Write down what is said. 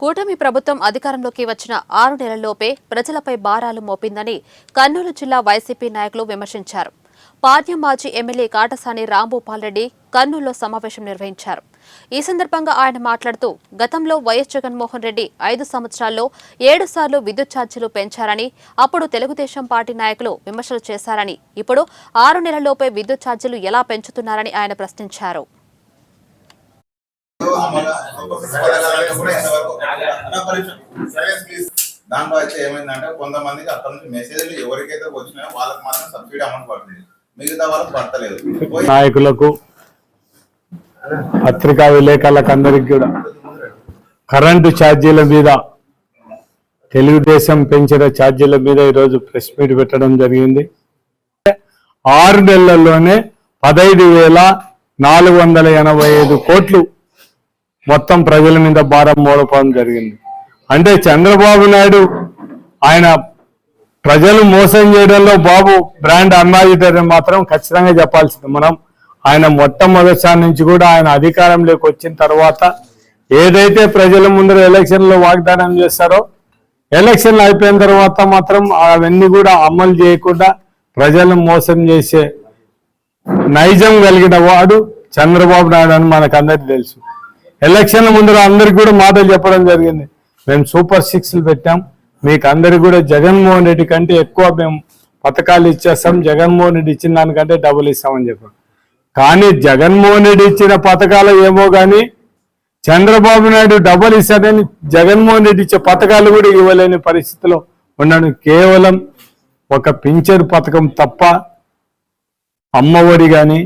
కూటమి ప్రభుత్వం అధికారంలోకి వచ్చిన 6 నెలల్లోపే ప్రజలపై భారాలు మోపిందని కర్నూలు జిల్లా వైసీపీ నాయకులు విమర్శించారు. పాట్యం మాజీ ఎమ్మెల్యే కాటసాని రాంభూపాల్ రెడ్డి కర్నూలులో సమావేశం నిర్వహించారు. ఈ సందర్భంగా ఆయన మాట్లాడుతూ గతంలో వైఎస్ జగన్మోహన్ రెడ్డి 5 సంవత్సరాల్లో 7 సార్లు విద్యుత్ ఛార్జీలు పెంచారని, అప్పుడు తెలుగుదేశం పార్టీ నాయకులు విమర్శలు చేశారని, ఇప్పుడు 6 నెలల్లోపే విద్యుత్ ఛార్జీలు ఎలా పెంచుతున్నారని ఆయన ప్రశ్నించారు. దాంట్లో అయితే ఏమైందంటే కొంతమందికి అక్కడ నుంచి మెసేజ్లు ఎవరికైతే వచ్చినాయో వాళ్ళకి మాత్రం సబ్సిడీ అమౌంట్ పడుతుంది, మిగతా వాళ్ళకి పడతలేదు. నాయకులకు పత్రికా విలేకరులకు అందరికి కూడా కరెంటు ఛార్జీల మీద, తెలుగుదేశం పెంచిన ఛార్జీల మీద ఈరోజు ప్రెస్ మీట్ పెట్టడం జరిగింది. 6 నెలల్లోనే 15,485 కోట్లు మొత్తం ప్రజల మీద భారం మోపడం జరిగింది. అంటే చంద్రబాబు నాయుడు ఆయన ప్రజలు మోసం చేయడంలో బాబు బ్రాండ్ అంబాసిడర్ మాత్రం ఖచ్చితంగా చెప్పాల్సింది. మనం ఆయన మొట్టమొదటిసారి నుంచి కూడా ఆయన అధికారంలోకి వచ్చిన తర్వాత ఏదైతే ప్రజల ముందర ఎలక్షన్లో వాగ్దానం చేస్తారో, ఎలక్షన్లు అయిపోయిన తర్వాత మాత్రం అవన్నీ కూడా అమలు చేయకుండా ప్రజలను మోసం చేసే నైజం కలిగిన వాడు చంద్రబాబు నాయుడు అని మనకు అందరికీ తెలుసు. ఎలక్షన్ల ముందర అందరికి కూడా మాటలు చెప్పడం జరిగింది, మేము సూపర్ 6లు పెట్టాం, మీకు అందరికి కూడా జగన్మోహన్ రెడ్డి కంటే ఎక్కువ మేము పథకాలు ఇచ్చేస్తాం, జగన్మోహన్ రెడ్డి ఇచ్చిన దానికంటే డబుల్ ఇస్తామని చెప్పాం. కానీ జగన్మోహన్ రెడ్డి ఇచ్చిన పథకాలు ఏమో కానీ చంద్రబాబు నాయుడు డబుల్ ఇస్తాడని జగన్మోహన్ రెడ్డి ఇచ్చే పథకాలు కూడా ఇవ్వలేని పరిస్థితిలో ఉన్నాడు. కేవలం ఒక పింఛను పథకం తప్ప అమ్మఒడి కానీ